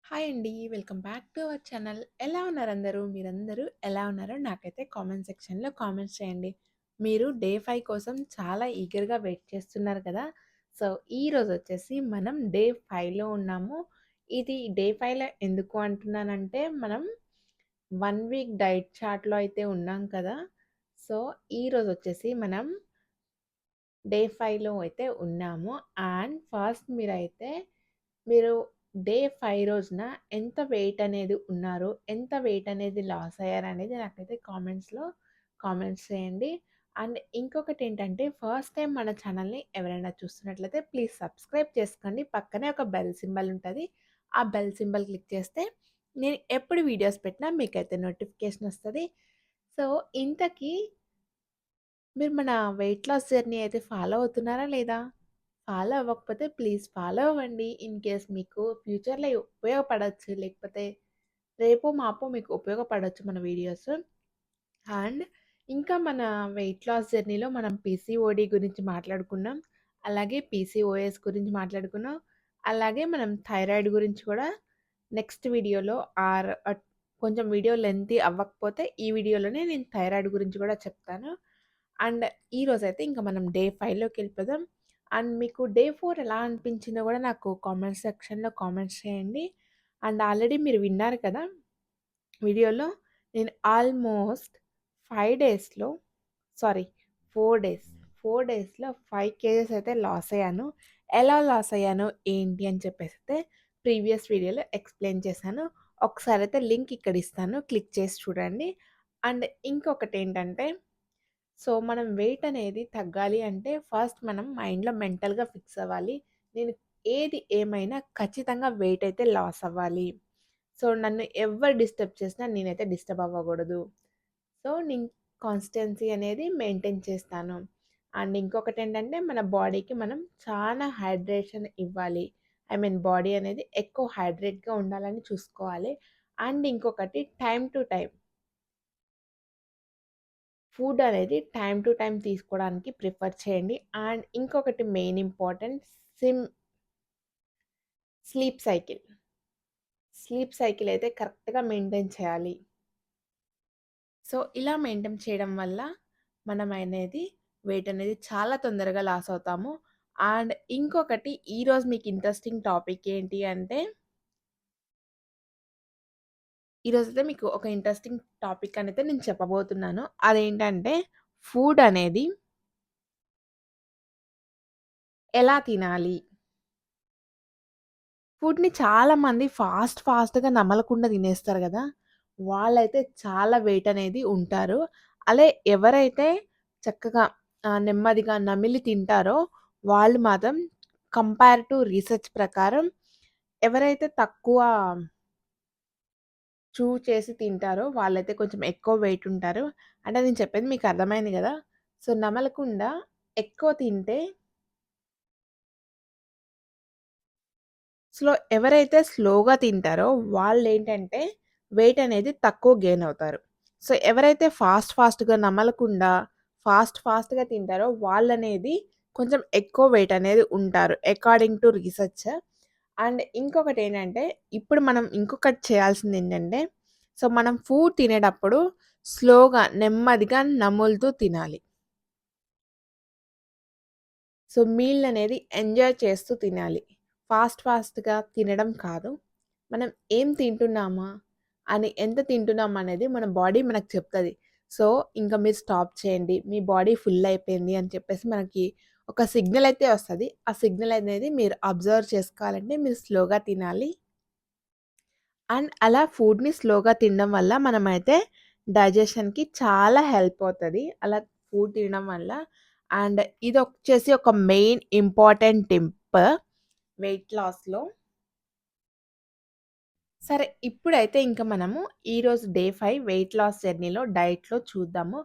Hi అండి. Welcome back to our channel. ఎలా ఉన్నారు అందరూ? మీరందరూ ఎలా ఉన్నారో నాకైతే కామెంట్ సెక్షన్‌లో కామెంట్స్ చేయండి. మీరు డే 5 కోసం చాలా ఈగర్‌గా వెయిట్ చేస్తున్నారు కదా! సో, ఈరోజొచ్చేసి మనం డే 5లో ఉన్నాము. ఇది డే 5లో ఎందుకు అంటున్నానంటే, మనం 1 వీక్ డైట్ చార్ట్‌లో అయితే ఉన్నాం కదా! సో, ఈరోజొచ్చేసి మనం డే 5లో అయితే ఉన్నాము. అండ్ ఫస్ట్ మీరు డే 5 రోజున ఎంత వెయిట్ అనేది ఉన్నారు? ఎంత వెయిట్ అనేది లాస్ అయ్యారనేది నాకైతే కామెంట్స్ చేయండి. అండ్ ఇంకొకటేంటంటే ఫస్ట్ టైమ్ మన ఛానల్‌ని ఎవరైనా చూస్తున్నట్లయితే ప్లీజ్ సబ్స్క్రైబ్ చేసుకోండి. పక్కనే ఒక బెల్ సింబల్ ఉంటది. ఆ బెల్ సింబల్ క్లిక్ చేస్తే నేను ఎప్పుడు వీడియోస్ పెట్టినా మీకైతే నోటిఫికేషన్ వస్తది. సో, ఇంతకీ మీరు మన వెయిట్ లాస్ జర్నీ అయితే ఫాలో అవుతున్నారా లేదా? ఫాలో అవ్వకపోతే ప్లీజ్ ఫాలో అవ్వండి. ఇన్ కేస్ మీకు ఫ్యూచర్‌లో ఉపయోగపడొచ్చు. లేకపోతే రేపో మాపో మీకు ఉపయోగపడొచ్చు మన వీడియోస్. అండ్ ఇంకా మన వెయిట్ లాస్ జర్నీలో మనం పీసీఓడీ గురించి మాట్లాడుకున్నాం. అలాగే పీసీఓఎస్ గురించి మాట్లాడుకున్నాం. అలాగే మనం థైరాయిడ్ గురించి కూడా నెక్స్ట్ వీడియోలో కొంచెం వీడియో లెంతీ అవ్వకపోతే ఈ వీడియోలోనే నేను థైరాయిడ్ గురించి కూడా చెప్తాను. అండ్ ఈరోజైతే ఇంకా మనం డే 5లోకి వెళ్ళిపోదాం. అండ్ మీకు డే 4 ఎలా అనిపించిందో కూడా నాకు కామెంట్ సెక్షన్‌లో కామెంట్స్ చేయండి. అండ్ ఆల్రెడీ మీరు విన్నారు కదా! వీడియోలో నేను ఆల్మోస్ట్ 5 డేస్‌లో సారీ 4 డేస్. 4 డేస్‌లో 5 కేజెస్ అయితే లాస్ అయ్యాను. ఎలా లాస్ అయ్యాను, ఏంటి అని చెప్పేసైతే ప్రీవియస్ వీడియోలో ఎక్స్‌ప్లెయిన్ చేశాను. ఒకసారైతే లింక్ ఇక్కడ ఇస్తాను. క్లిక్ చేసి చూడండి. అండ్ ఇంకొకటేంటంటే మనం వెయిట్ అనేది తగ్గాలి అంటే ఫస్ట్ మనం మైండ్‌లో మెంటల్‌గా ఫిక్స్ అవ్వాలి. నేను ఏది ఏమైనా ఖచ్చితంగా వెయిట్ అయితే లాస్ అవ్వాలి. సో, నన్ను ఎవ్వరు డిస్టర్బ్ చేసినా నేనైతే డిస్టర్బ్ అవ్వకూడదు. సో, నేను కాన్స్టెన్సీ అనేది మెయింటైన్ చేస్తాను. అండ్ ఇంకొకటేంటంటే మన బాడీకి మనం చాలా హైడ్రేషన్ ఇవ్వాలి. ఐ మీన్ బాడీ అనేది ఎక్కువ హైడ్రేట్‌గా ఉండాలని చూసుకోవాలి. అండ్ ఇంకొకటి టైమ్ టు టైమ్ ఫుడ్ అనేది టైమ్ టు టైమ్ తీసుకోవడానికి ప్రిఫర్ చేయండి. అండ్ ఇంకొకటి main important SIM sleep cycle. Sleep cycle అయితే కరెక్ట్‌గా మెయింటైన్ చేయాలి. సో, ఇలా మెయింటైన్ చేయడం వల్ల వెయిట్ అనేది చాలా తొందరగా లాస్ అవుతాము. అండ్ ఇంకొకటి ఈరోజు మీకు ఇంట్రెస్టింగ్ టాపిక్ ఏంటి అంటే, ఈరోజైతే మీకు ఒక ఇంట్రెస్టింగ్ టాపిక్ అనైతే నేను చెప్పబోతున్నాను. అదేంటంటే ఫుడ్ అనేది ఎలా తినాలి? ఫుడ్‌ని చాలామంది ఫాస్ట్‌గా నమలకుండా తినేస్తారు గదా! వాళ్ళైతే చాలా వెయిట్ అనేది ఉంటారు. ఎవరైతే చక్కగా నెమ్మదిగా నమిలి తింటారో వాళ్ళు మాత్రం కంపేర్ టు రీసెర్చ్ ప్రకారం ఎవరైతే తక్కువ చేసి తింటారో వాళ్ళైతే కొంచెం ఎక్కువ వెయిట్ ఉంటారు. అంటే నేను చెప్పేది మీకు అర్థమైంది గదా! సో, నమలకుండా ఎక్కువ తింటే ఎవరైతే స్లోగా తింటారో వాళ్ళేంటంటే వెయిట్ అనేది తక్కువ గెయిన్ అవుతారు. సో, ఎవరైతే ఫాస్ట్‌గా నమలకుండా ఫాస్ట్‌గా తింటారో వాళ్ళనేది కొంచెం ఎక్కువ వెయిట్ అనేది ఉంటారు. According to research. అండ్ ఇంకొకటేంటంటే ఇప్పుడు మనం ఇంకొకటి చేయాల్సిందేంటంటే మనం ఫుడ్ తినేటప్పుడు స్లోగా నెమ్మదిగా నములుతూ తినాలి. సో, మీల్ అనేది ఎంజాయ్ చేస్తూ తినాలి. ఫాస్ట్‌గా తినడం కాదు. మనం ఏం తింటున్నామా అని ఎంత తింటున్నామనేది మన బాడీ మనకు చెప్తది. సో, ఇంక మీరు స్టాప్ చేయండి. మీ బాడీ ఫుల్ అయిపోయింది అని చెప్పేసి మనకి ఒక సిగ్నల్ అయితే వస్తది. ఆ సిగ్నల్ అనేది మీరు అబ్జర్వ్ చేసుకోవాలంటే మీరు స్లోగా తినాలి. అండ్ అలా ఫుడ్‌ని స్లోగా తినడం వల్ల మనమైతే డైజెషన్‌కి చాలా హెల్ప్ అవుతది. అలా ఫుడ్ తినడం వల్ల. అండ్ ఇదొచ్చేసి ఒక మెయిన్ ఇంపార్టెంట్ టిప్ వెయిట్ లాస్‌లో. సరే ఇప్పుడైతే ఇంక మనము ఈరోజు డే 5 వెయిట్ లాస్ జర్నీలో డైట్‌లో చూద్దాము.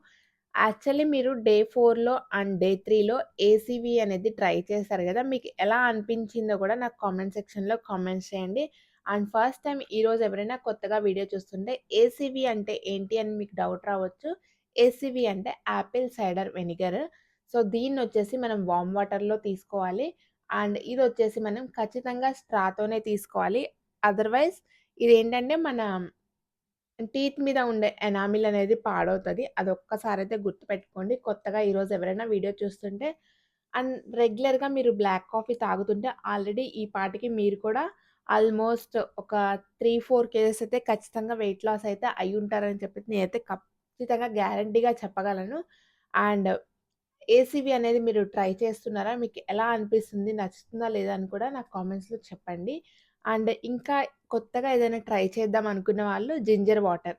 యాక్చువల్లీ మీరు డే 4లో అండ్ డే 3లో ఏసీవీ అనేది ట్రై చేశారు గదా! మీకు ఎలా అనిపించిందో గూడా నాకు కామెంట్ సెక్షన్‌లో కామెంట్స్ చేయండి. అండ్ ఫస్ట్ టైమ్ ఈరోజు ఎవరైనా కొత్తగా వీడియో చూస్తుంటే ఏసీవీ అంటే ఏంటి అని మీకు డౌట్ రావచ్చు. ఏసీవీ అంటే యాపిల్ సైడర్ వెనిగర్. సో, దీన్నొచ్చేసి మనం వార్మ్ వాటర్‌లో తీసుకోవాలి. అండ్ ఇదొచ్చేసి మనం ఖచ్చితంగా స్ట్రాతోనే తీసుకోవాలి. అదర్‌వైజ్ ఇదేంటంటే మన టీత్ మీద ఉండే ఎనామిల్ అనేది పాడవుతది. అదొక్కసారైతే గుర్తుపెట్టుకోండి. కొత్తగా ఈరోజు ఎవరైనా వీడియో చూస్తుంటే అండ్ రెగ్యులర్‌గా మీరు బ్లాక్ కాఫీ తాగుతుంటే ఆల్రెడీ ఈ పాటికి మీరు కూడా ఆల్‌మోస్ట్ ఒక 3, 4 కేజెస్ అయితే ఖచ్చితంగా వెయిట్ లాస్ అయితే అయ్యుంటారని చెప్పి నేనైతే ఖచ్చితంగా గ్యారంటీగా చెప్పగలను. అండ్ ఏసీవి అనేది మీరు ట్రై చేస్తున్నారా? మీకు ఎలా అనిపిస్తుంది? నచ్చుతుందా లేదా అని కూడా నాకు కామెంట్స్‌లో చెప్పండి. అండ్ ఇంకా కొత్తగా ఏదైనా ట్రై చేద్దాం అనుకున్న వాళ్ళు జింజర్ వాటర్.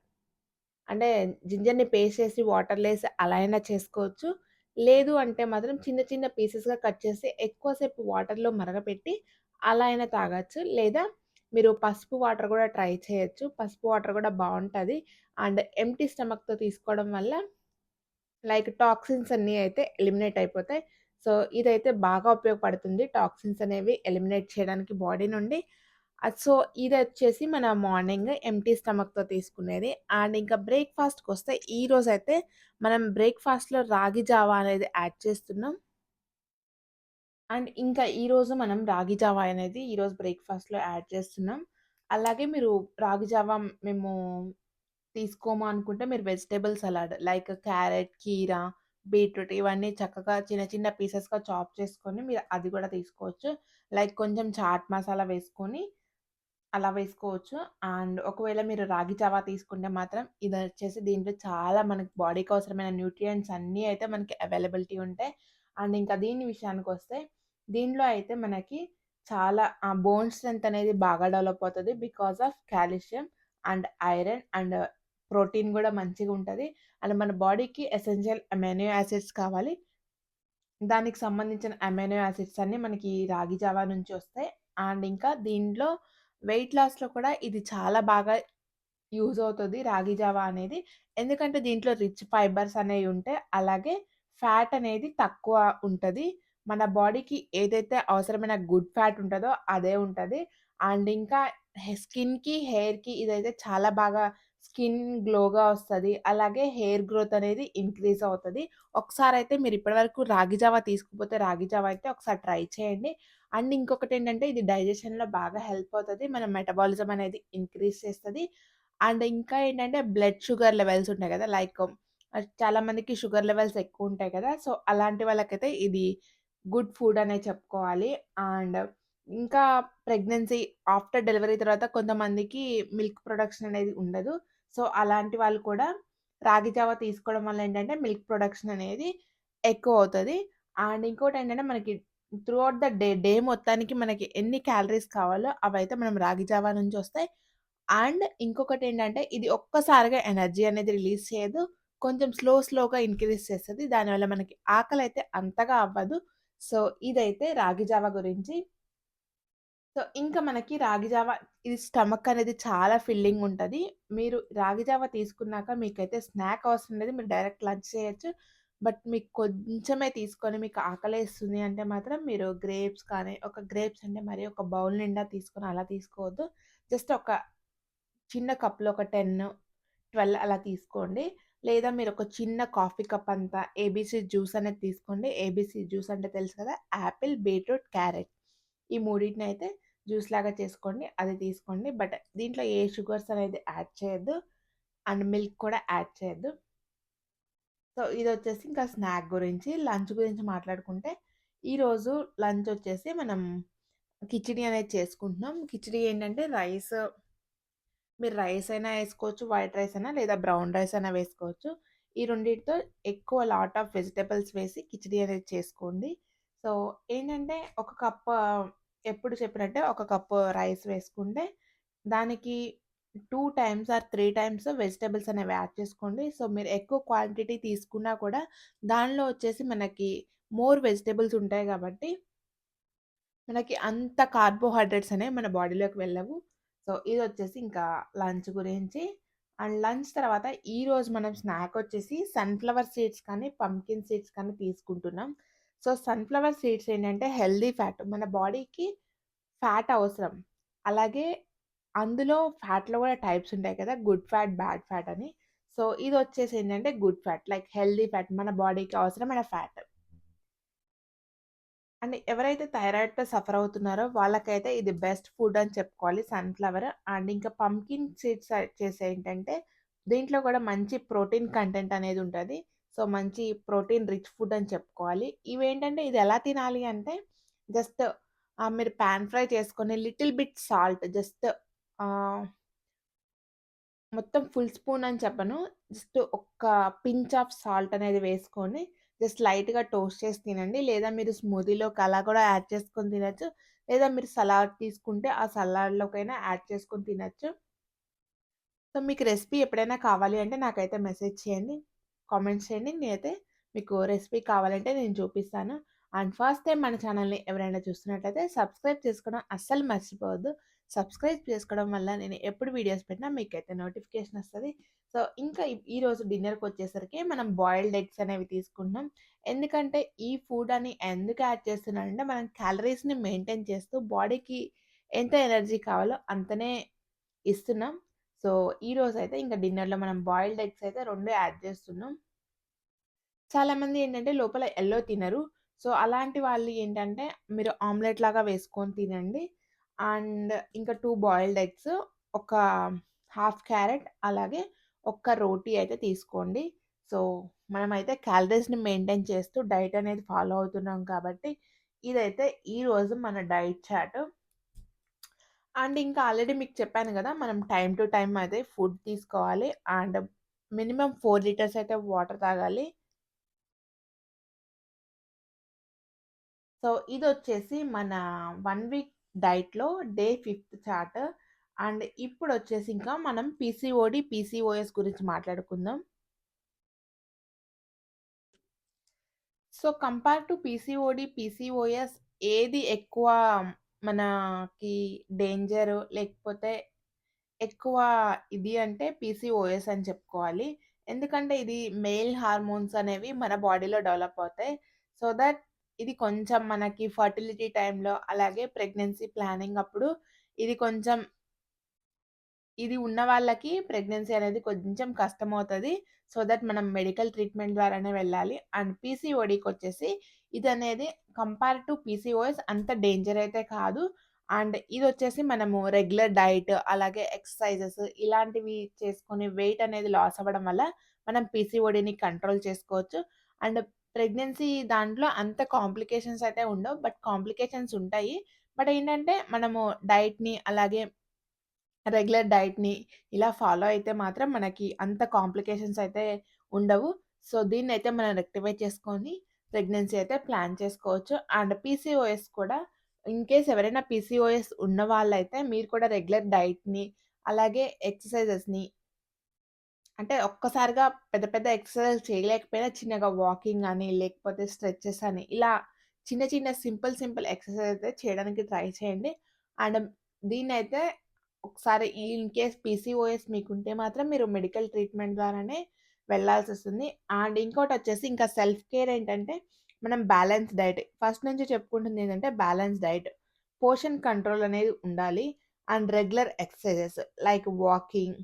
అంటే జింజర్‌ని పేస్ట్ చేసి వాటర్‌లో ఏసి అలా అయినా చేసుకోవచ్చు. లేదు అంటే మాత్రం చిన్న చిన్న పీసెస్‌గా కట్ చేసి ఎక్కువ సేపు వాటర్‌లో మరగపెట్టి అలా అయినా తాగొచ్చు. లేదా మీరు పసుపు వాటర్ కూడా ట్రై చేయొచ్చు. పసుపు వాటర్ కూడా బావుంటది. అండ్ ఎంప్టీ స్టమక్‌తో తీసుకోవడం వల్ల లైక్ టాక్సిన్స్ అన్నీ అయితే ఎలిమినేట్ అయిపోతాయి. సో, ఇదైతే బాగా ఉపయోగపడుతుంది. టాక్సిన్స్ అనేవి ఎలిమినేట్ చేయడానికి బాడీ నుండి. సో, ఇదొచ్చేసి మన మార్నింగ్ ఎంప్టీ స్టమక్‌తో తీసుకునేది. అండ్ ఇంకా బ్రేక్‌ఫాస్ట్‌కొస్తే ఈరోజైతే మనం బ్రేక్‌ఫాస్ట్‌లో రాగి జావా అనేది యాడ్ చేస్తున్నాం. అండ్ ఇంకా ఈరోజు మనం రాగి జావా అనేది ఈరోజు బ్రేక్‌ఫాస్ట్‌లో యాడ్ చేస్తున్నాం. అలాగే మీరు రాగి జావా మేము తీసుకోము అనుకుంటే మీరు వెజిటబుల్ సలాడ్ లైక్ క్యారెట్, కీర, బీట్రూట్ ఇవన్నీ చక్కగా చిన్న చిన్న పీసెస్‌గా చాప్ చేసుకొని మీరు అది కూడా తీసుకోవచ్చు. లైక్ కొంచెం చాట్ మసాలా వేసుకొని అలా వేసుకోవచ్చు. అండ్ ఒకవేళ మీరు రాగి జావా తీసుకుంటే మాత్రం ఇదొచ్చేసి దీంట్లో చాలా మనకి బాడీకి అవసరమైన న్యూట్రియంట్స్ అన్నీ అయితే మనకి అవైలబిలిటీ ఉంటాయి. అండ్ ఇంకా దీని విషయానికొస్తే దీనిలో అయితే మనకి చాలా బోన్ స్ట్రెంత్ అనేది బాగా డెవలప్ అవుతది. Because of calcium and iron and protein గూడా మంచిగుంటది. అండ్ మన బాడీకి ఎసెన్షియల్ అమైనో యాసిడ్స్ కావాలి. దానికి సంబంధించిన అమైనో యాసిడ్స్ అన్నీ మనకి ఈ రాగి జావా నుంచి వస్తాయి. అండ్ ఇంకా దీంట్లో వెయిట్ లాస్‌లో కూడా ఇది చాలా బాగా యూజ్ అవుతది రాగి జావా అనేది. ఎందుకంటే దీంట్లో రిచ్ ఫైబర్స్ అనేవి ఉంటాయి. అలాగే ఫ్యాట్ అనేది తక్కువ ఉంటది. మన బాడీకి ఏదైతే అవసరమైన గుడ్ ఫ్యాట్ ఉంటదో అదే ఉంటది. అండ్ ఇంకా స్కిన్‌కి, హెయిర్‌కి ఇదైతే చాలా బాగా స్కిన్ గ్లోగా వస్తది. అలాగే హెయిర్ గ్రోత్ అనేది ఇంక్రీజ్ అవుతది. ఒకసారైతే మీరు ఇప్పటి వరకు రాగి జావా తీసుకోకపోతే రాగి జావా అయితే ఒకసారి ట్రై చేయండి. అండ్ ఇంకొకటేంటంటే ఇది డైజెషన్‌లో బాగా హెల్ప్ అవుతది. మన మెటబాలిజం అనేది ఇంక్రీజ్ చేస్తది. అండ్ ఇంకా ఏంటంటే బ్లడ్ షుగర్ లెవెల్స్ ఉంటాయి కదా! లైక్ చాలా మందికి షుగర్ లెవెల్స్ ఎక్కువుంటాయి కదా! సో, అలాంటి వాళ్ళకైతే ఇది గుడ్ ఫుడ్ అనే చెప్పుకోవాలి. అండ్ ఇంకా ప్రెగ్నెన్సీ ఆఫ్టర్ డెలివరీ తర్వాత కొంతమందికి మిల్క్ ప్రొడక్షన్ అనేది ఉండదు. సో, అలాంటి వాళ్ళు కూడా రాగి జావ తీసుకోవడం వల్ల ఏంటంటే మిల్క్ ప్రొడక్షన్ అనేది ఎక్కువవుతది. అండ్ ఇంకోటేంటంటే మనకి త్రూ ఔట్ ద డే మొత్తానికి మనకి ఎన్ని క్యాలరీస్ కావాలో అవైతే మనం రాగి జావా నుంచొస్తాయి. అండ్ ఇంకొకటేంటంటే ఇది ఒక్కసారిగా ఎనర్జీ అనేది రిలీజ్ చేయదు. కొంచెం స్లోగా ఇంక్రీజ్ చేస్తది. దానివల్ల మనకి ఆకలైతే అంతగా అవ్వదు. సో, ఇదైతే రాగి జావ గురించి. సో, ఇంకా మనకి రాగి జావ ఇది స్టమక్ అనేది చాలా ఫిల్లింగ్ ఉంటది. మీరు రాగి జావ తీసుకున్నాక మీకైతే స్నాక్ అవసరం లేదు. మీరు డైరెక్ట్ లంచ్ చేయొచ్చు. బట్ మీకు కొంచెమే తీసుకొని మీకు ఆకలేస్తుంది అంటే మాత్రం మీరు గ్రేప్స్ కానీ, ఒక గ్రేప్స్ అంటే మరి ఒక బౌల్ నిండా తీసుకొని అలా తీసుకోవద్దు. జస్ట్ ఒక చిన్న కప్‌లో ఒక 10, 12 అలా తీసుకోండి. లేదా మీరొక చిన్న కాఫీ కప్ అంతా ఏబీసీ జ్యూస్ అనేది తీసుకోండి. ఏబీసీ జ్యూస్ అంటే తెలుసు కదా! యాపిల్, బీట్రూట్, క్యారెట్ ఈ మూడిటినైతే జ్యూస్ లాగా చేసుకోండి. అది తీసుకోండి. బట్ దీంట్లో ఏ షుగర్స్ అనేది యాడ్ చేయొద్దు. అండ్ మిల్క్ కూడా యాడ్ చేయొద్దు. సో, ఇదొచ్చేసి ఇంకా స్నాక్ గురించి. లంచ్ గురించి మాట్లాడుకుంటే, ఈరోజు లంచ్ వచ్చేసి మనం కిచిడి అనేది చేసుకుంటున్నాం. కిచిడి ఏంటంటే మీరు రైస్ అయినా ఏసుకోవచ్చు. వైట్ రైస్ అయినా లేదా బ్రౌన్ రైస్ అయినా వేసుకోవచ్చు. ఈ రెండిటితో ఎక్కువ లాట్ ఆఫ్ వెజిటబుల్స్ వేసి కిచిడి అనేది చేసుకోండి. సో, ఏంటంటే ఒక కప్ ఎప్పుడు చెప్పినట్టే ఒక కప్పు రైస్ వేసుకుంటే, దానికి 2 టైమ్స్ ఆర్ 3 టైమ్స్ వెజిటబుల్స్ అనేవి యాడ్ చేసుకోండి. సో, మీరు ఎక్కువ క్వాంటిటీ తీసుకున్నా కూడా దానిలో వచ్చేసి మనకి మోర్ వెజిటబుల్స్ ఉంటాయి కాబట్టి మనకి అంత కార్బోహైడ్రేట్స్ అనేవి మన బాడీలోకి వెళ్ళవు. సో, ఇదొచ్చేసి ఇంకా లంచ్ గురించి. అండ్ లంచ్ తర్వాత ఈరోజు మనం స్నాక్ వచ్చేసి సన్‌ఫ్లవర్ సీడ్స్ కానీ, పంకిన్ సీడ్స్ కానీ తీసుకుంటున్నాం. సో, సన్‌ఫ్లవర్ సీడ్స్ ఏంటంటే హెల్తీ ఫ్యాట్. మన బాడీకి ఫ్యాట్ అవసరం. అలాగే అందులో ఫ్యాట్‌లో కూడా టైప్స్ ఉంటాయి కదా! గుడ్ ఫ్యాట్, బ్యాడ్ ఫ్యాట్ అని. సో, ఇదొచ్చేసి ఏంటంటే good fat like healthy fat మన బాడీకి అవసరమైన ఫ్యాట్. అండ్ ఎవరైతే థైరాయిడ్‌తో సఫర్ అవుతున్నారో వాళ్ళకైతే ఇది బెస్ట్ ఫుడ్ అని చెప్పుకోవాలి సన్‌ఫ్లవర్. అండ్ ఇంకా పంకిన్ సీడ్స్ చేసేంటంటే దీంట్లో కూడా మంచి ప్రోటీన్ కంటెంట్ అనేది ఉంటది. సో, మంచి ప్రోటీన్ రిచ్ ఫుడ్ అని చెప్పుకోవాలి. ఇవేంటంటే ఇది ఎలా తినాలి అంటే జస్ట్ మీరు పాన్ ఫ్రై చేసుకొని లిటిల్ బిట్ సాల్ట్ జస్ట్ ఆహ్, మొత్తం ఫుల్ స్పూన్ అని చెప్పను. జస్ట్ ఒక్క పించ్ ఆఫ్ సాల్ట్ అనేది వేసుకొని జస్ట్ లైట్‌గా టోస్ట్ చేసి తినండి. లేదా మీరు స్మూతీలోకి అలా కూడా యాడ్ చేసుకొని తినొచ్చు. లేదా మీరు సలాడ్ తీసుకుంటే ఆ సలాడ్‌లోకైనా యాడ్ చేసుకొని తినొచ్చు. సో, మీకు రెసిపీ ఎప్పుడైనా కావాలి అంటే నాకైతే మెసేజ్ చేయండి. కామెంట్స్ చేయండి. నేనైతే మీకు రెసిపీ కావాలంటే నేను చూపిస్తాను. అండ్ ఫస్ట్ టైమ్ మన ఛానల్‌ని ఎవరైనా చూస్తున్నట్లయితే సబ్స్క్రైబ్ చేసుకోవడం అస్సలు మర్చిపోవద్దు. సబ్స్క్రైబ్ చేసుకోవడం వల్ల నేను ఎప్పుడు వీడియోస్ పెట్టినా మీకైతే నోటిఫికేషన్ వస్తది. సో, ఇంకా ఈరోజు డిన్నర్‌కొచ్చేసరికి మనం బాయిల్డ్ ఎగ్స్ అనేవి తీసుకుంటున్నాం. ఎందుకంటే ఈ ఫుడ్ అని ఎందుకు యాడ్ చేస్తున్నానంటే మనం క్యాలరీస్‌ని మెయింటైన్ చేస్తూ బాడీకి ఎంత ఎనర్జీ కావాలో అంతనే ఇస్తున్నాం. సో, ఈరోజైతే ఇంక డిన్నర్‌లో మనం బాయిల్డ్ ఎగ్స్ అయితే 2 యాడ్ చేస్తున్నాం. చాలామంది ఏంటంటే లోపల యెల్లో తినరు. సో, అలాంటి వాళ్ళు ఏంటంటే మీరు ఆమ్లెట్ లాగా వేసుకొని తినండి. అండ్ ఇంకా 2 బాయిల్డ్ ఎగ్స్, ఒక హాఫ్ క్యారట్ అలాగే ఒక్క రోటీ అయితే తీసుకోండి. సో, మనమైతే క్యాలరీస్‌ని మెయింటైన్ చేస్తూ డైట్ అనేది ఫాలో అవుతున్నాం కాబట్టి ఇదైతే ఈరోజు మన డైట్ చార్ట్. అండ్ ఇంకా ఆల్రెడీ మీకు చెప్పాను గదా! మనం టైమ్ టు టైమ్ అయితే ఫుడ్ తీసుకోవాలి. అండ్ మినిమమ్ 4 లీటర్స్ అయితే వాటర్ తాగాలి. సో, ఇదొచ్చేసి మన 1 వీక్ డైట్‌లో డే 5థ్ చార్ట్. అండ్ ఇప్పుడొచ్చేసి ఇంకా మనం పీసీఓడీ, పీసీఓఎస్ గురించి మాట్లాడుకుందాం. So, compare to PCOD, PCOS ఏది ఎక్కువ మనకి డేంజరు లేకపోతే ఎక్కువ ఇది అంటే పీసీఓఎస్ అని చెప్పుకోవాలి. ఎందుకంటే ఇది మేల్ హార్మోన్స్ అనేవి మన బాడీలో డెవలప్ అవుతాయి. సో దట్ ఇది కొంచెం మనకి ఫర్టిలిటీ టైమ్‌లో అలాగే ప్రెగ్నెన్సీ ప్లానింగ్ అప్పుడు ఇది కొంచెం ఇది ఉన్న వాళ్ళకి ప్రెగ్నెన్సీ అనేది కొంచెం కష్టమవుతది. సో దట్ మనం మెడికల్ ట్రీట్మెంట్ ద్వారానే వెళ్ళాలి. అండ్ పీసీఓడీకొచ్చేసి ఇదనేది కంపేర్ టు పీసీఓఎస్ అంత డేంజర్ అయితే కాదు. అండ్ ఇదొచ్చేసి మనము రెగ్యులర్ డైట్ అలాగే ఎక్సర్‌సైజెస్ ఇలాంటివి చేసుకొని వెయిట్ అనేది లాస్ అవ్వడం వల్ల మనం పీసీఓడీని కంట్రోల్ చేసుకోవచ్చు. అండ్ ప్రెగ్నెన్సీ దాంట్లో అంత కాంప్లికేషన్స్ అయితే ఉండవు. బట్ కాంప్లికేషన్స్ ఉంటాయి. బట్ ఏంటంటే మనము డైట్‌ని అలాగే రెగ్యులర్ డైట్‌ని ఇలా ఫాలో అయితే మాత్రం మనకి అంత కాంప్లికేషన్స్ అయితే ఉండవు. సో, దీన్నైతే మనం రెక్టిఫై చేసుకొని ప్రెగ్నెన్సీ అయితే ప్లాన్ చేసుకోవచ్చు. అండ్ పీసీఓఎస్ కూడా ఇన్‌కేస్ ఎవరైనా పీసీఓఎస్ ఉన్నవాళ్ళైతే మీరు కూడా రెగ్యులర్ డైట్‌ని అలాగే ఎక్సర్‌సైజెస్‌ని అంటే ఒక్కసారిగా పెద్ద పెద్ద ఎక్సర్‌సైజ్ చేయలేకపోయినా చిన్నగా వాకింగ్ అని, లేకపోతే స్ట్రెచెస్ అని ఇలా చిన్న చిన్న సింపుల్ ఎక్సర్‌సైజ్ అయితే చేయడానికి ట్రై చేయండి. అండ్ దీన్నైతే ఒకసారి ఇన్‌కేస్ పీసీఓఎస్ మీకుంటే మాత్రం మీరు మెడికల్ ట్రీట్మెంట్ ద్వారానే వెళ్ళాల్సొస్తుంది. అండ్ ఇంకోటొచ్చేసి ఇంకా సెల్ఫ్ కేర్ ఏంటంటే మనం బ్యాలెన్స్ డైట్ ఫస్ట్ నుంచి చెప్పుకుంటుంది ఏంటంటే బ్యాలెన్స్ డైట్. పోర్షన్ కంట్రోల్ అనేది ఉండాలి. And regular exercises like walking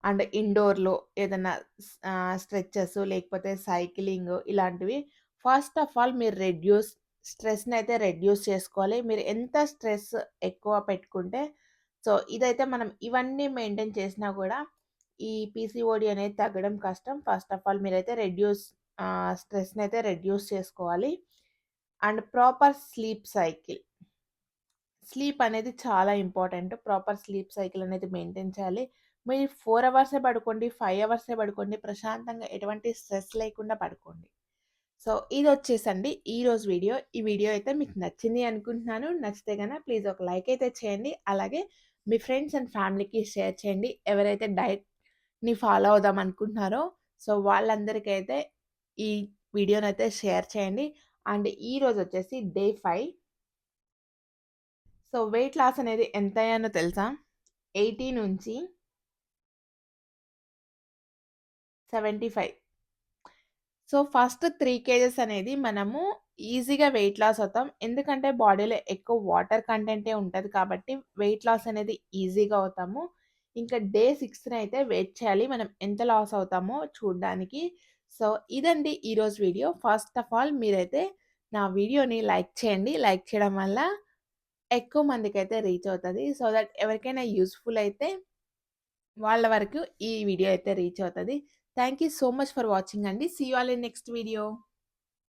and ఇండోర్‌లో ఏదన్నా స్ట్రెచెస్ లేకపోతే సైక్లింగ్ ఇలాంటివి. ఫస్ట్ ఆఫ్ ఆల్ మీరు స్ట్రెస్‌నయితే రెడ్యూస్ చేసుకోవాలి. మీరు ఎంత స్ట్రెస్ ఎక్కువ పెట్టుకుంటే సో, ఇదైతే మనం ఇవన్నీ మెయింటైన్ చేసినా గూడా ఈ పీసీఓడీ అనేది తగ్గడం కష్టం. ఫస్ట్ ఆఫ్ ఆల్ మీరైతే స్ట్రెస్‌నయితే రెడ్యూస్ చేసుకోవాలి. And proper sleep cycle. Sleep అనేది చాలా ఇంపార్టెంట్. ప్రాపర్ స్లీప్ సైకిల్ అనేది మెయింటైన్ చేయాలి. మీరు 4 అవర్సే పడుకోండి, 5 అవర్సే పడుకోండి. ప్రశాంతంగా ఎటువంటి స్ట్రెస్ లేకుండా పడుకోండి. సో, ఇదొచ్చేసండి ఈరోజు వీడియో. ఈ వీడియో అయితే మీకు నచ్చింది అనుకుంటున్నాను. నచ్చితే గనక ప్లీజ్ ఒక లైక్ అయితే చేయండి. అలాగే మీ ఫ్రెండ్స్ అండ్ ఫ్యామిలీకి షేర్ చేయండి. ఎవరైతే డైట్‌ని ఫాలో అవుదాం అనుకుంటున్నారో సో, వాళ్ళందరికైతే ఈ వీడియోనైతే షేర్ చేయండి. అండ్ ఈరోజొచ్చేసి డే 5. సో, వెయిట్ లాస్ అనేది ఎంతయ్యానో తెలుసా? 80 నుంచి 75. సో, ఫస్ట్ 3 కేజెస్ అనేది మనము ఈజీగా వెయిట్ లాస్ అవుతాం. ఎందుకంటే బాడీలో ఎక్కువ వాటర్ కంటెంటే ఉంటది కాబట్టి వెయిట్ లాస్ అనేది ఈజీగా అవుతాము. ఇంకా డే 6 అయితే వెయిట్ చేయాలి. మనం ఎంత లాస్ అవుతామో చూడ్డానికి. సో, ఇదండి ఈరోజు వీడియో. ఫస్ట్ ఆఫ్ ఆల్ మీరైతే నా వీడియోని లైక్ చేయండి. లైక్ చేయడం వల్ల ఎక్కువ మందికైతే రీచ్ అవుతది. సో దట్ ఎవరికైనా యూజ్‌ఫుల్ అయితే వాళ్ళ వరకు ఈ వీడియో అయితే రీచ్ అవుతది. Thank you so much for watching అండి. See you all in next video.